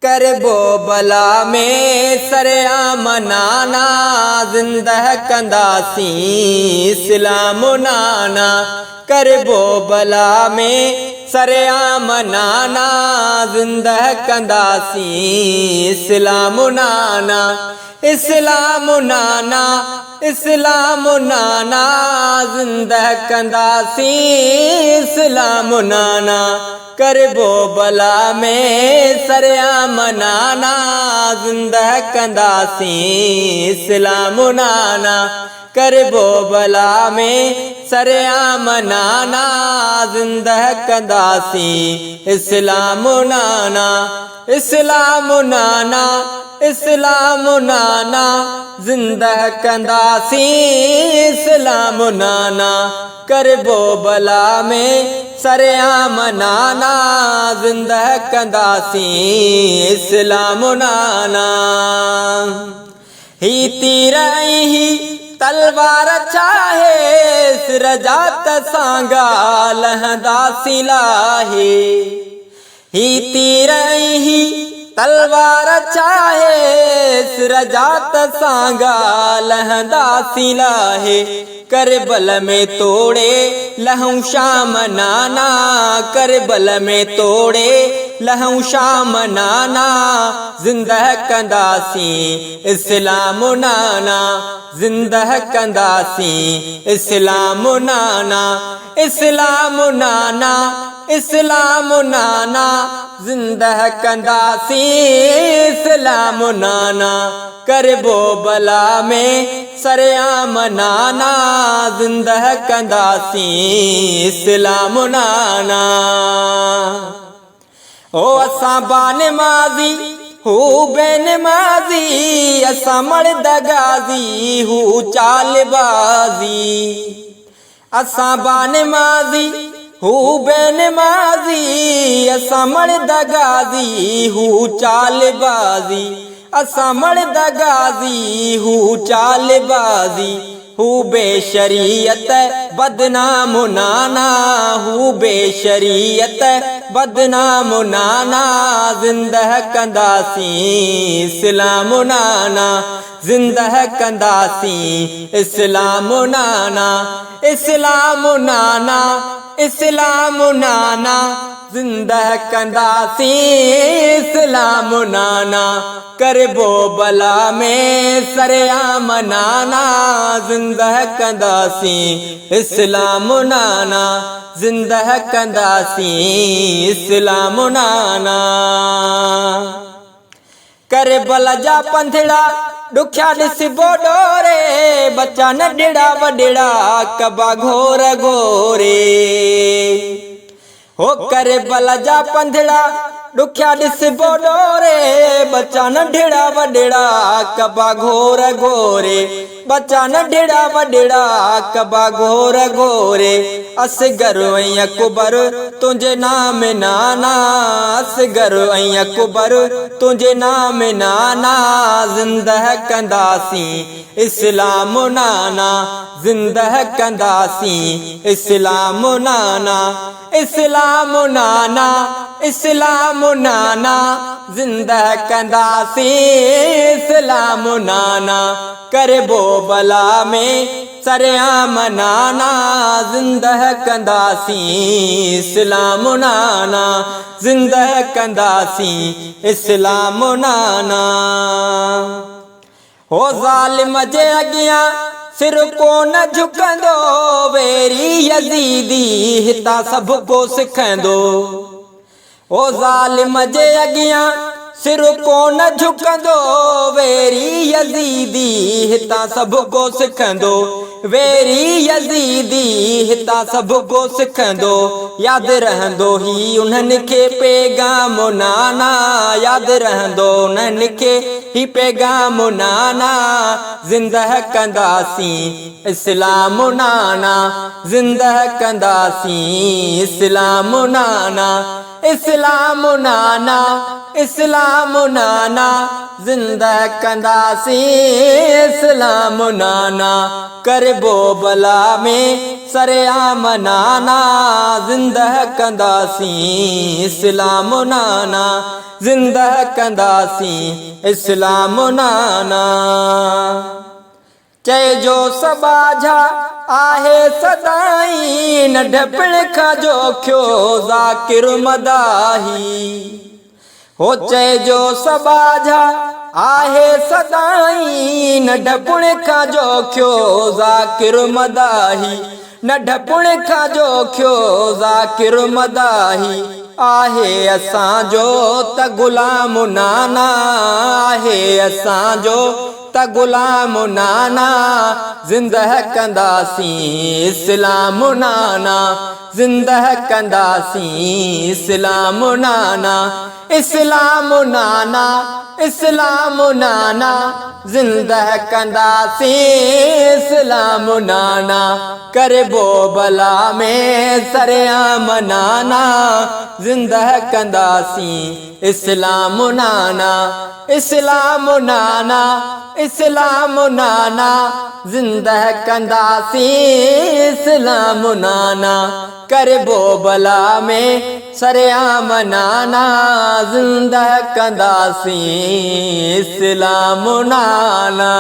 करबो बला में सरेआम नाना जिंदह कंदासी इस्लाम नाना। करबो बला में सरेआम नाना जिंदह कंदासी इस्लाम नाना। इस्लाम नाना इस्लाम नाना जिंदह कंदासी इस्लाम नाना। करबो बला में सरेआम नाना जिंदह कंदासी इस्लाम नाना। करबो बला में सरेआम नाना जिंदह कंदासी इस्लाम नाना। इस्लाम नाना इस्लाम नाना जिंदह कंदासी इस्लाम नाना। करबो बला में सरेआम नाना जिंदह कंदासी इस्लाम नाना। ही तीर ही तलवार चाहे सिर जात सांगा लहंदा सिलाहे। ही तीर ही तलवार चाहे सिर जात सांगा लहंदा सिलाहे। करबल में तोड़े लहूं शाम नाना। करबल में तोड़े लहूं शाम नाना जिंदह कंदासी इस्लाम नाना। जिंदह कंदासी इस्लाम नाना। इस्लाम नाना इस्लाम नाना जिंदह कंदासी इस्लाम नाना। करबो बला में सरेआम नाना जिंदह कंदासी इस्लाम नाना। ओ असां बानमाज़ी हू बेनमाज़ी असां मर्द गाज़ी हू चालबाज़ी। असां बानमाज़ी हू बेनमाज़ी असां मर्द गाज़ी हू चालबाज़ी। असां मर्द गाज़ी हू चालबाज़ी। हू बेशरीयत बदनाम नाना। हू बेशरीयत बदनाम नाना जिंदह कंदासी इस्लाम नाना। जिंदह कंदासी इस्लाम नाना। इस्लाम नाना इस्लाम नाना जिंदह कंदासी इस्लाम नाना। करबो बला में सरेआम नाना जिंदह कंदासी इस्लाम नाना। जिंदह कंदासी इस्लाम नाना। करबल जा पंधड़ा दुख्या ॾिसबो डोरे बच्चा नंढड़ा वॾड़ा कबा घोर घोरे। हो करबल जा पंधड़ा दुख्या ॾिसबो डोरे बच्चा नंढड़ा वॾड़ा कबा घोर घोरे। बच्चा नंढड़ा वॾड़ा कबा घोर घोरे। असगर ऐं अकबर तुंहिंजे नाम नाना। असगर ऐं अकबर तुंहिंजे नाम नाना जिंदह कंदासी इस्लाम नाना। जिंदह कंदासी इस्लाम नाना। इस्लाम नाना इस्लाम नाना जिंदह कंदासी इस्लाम नाना। करबो बला में सरेआम नाना जिंदह कंदासी इस्लाम नाना। जिंदह कंदासी इस्लाम नाना। हो ज़ालिम जे अॻियां सिर कोन झुकंदो वेरी यज़ीदी हितां सभु को सिखंदो। ओ ज़ालिम जे अॻियां सिर कोन झुकंदो वेरी यज़ीदी हितां सभु को सिखंदो। वेरी यज़ीदी हितां सभु को सिखंदो। यादि रहंदो ही उन्हनि खे पैगाम नाना। यादि रहंदो उन्हनि खे ही पैगाम नाना जिंदह कंदासी इस्लाम नाना। जिंदह कंदासी इस्लाम नाना। इस्लाम नाना इस्लाम नाना जिंदा कंदासी इस्लाम नाना करबो बला में सरेआम नाना जिंदा कंदासी इस्लाम नाना जिंदा कंदासी इस्लाम नाना चए जो सबाझा आहे सदाई न ढपण खां जो खियो ज़ाकिर मदाही हो चए जो सबाझा आहे सदाई न ढपण खां जो खियो ज़ाकिर मदाही न ढपण खां जो खियो ज़ाकिर मदाही आहे असांजो त गुलाम नाना आहे असांजो त गुलाम नाना जिंदह कंदासी इस्लाम नाना जिंदह कंदासी इस्लाम नाना इस्लाम नाना इस्लाम नाना जिंदह कंदासी इस्लाम नाना करबो बला में सरेआम नाना जिंदह कंदासी इस्लाम नाना इस्लाम नाना इस्लाम नाना जिंदह कंदासी इस्लाम नाना करबो बला में सरेआम नाना जिंदह कंदासी इस्लाम नाना।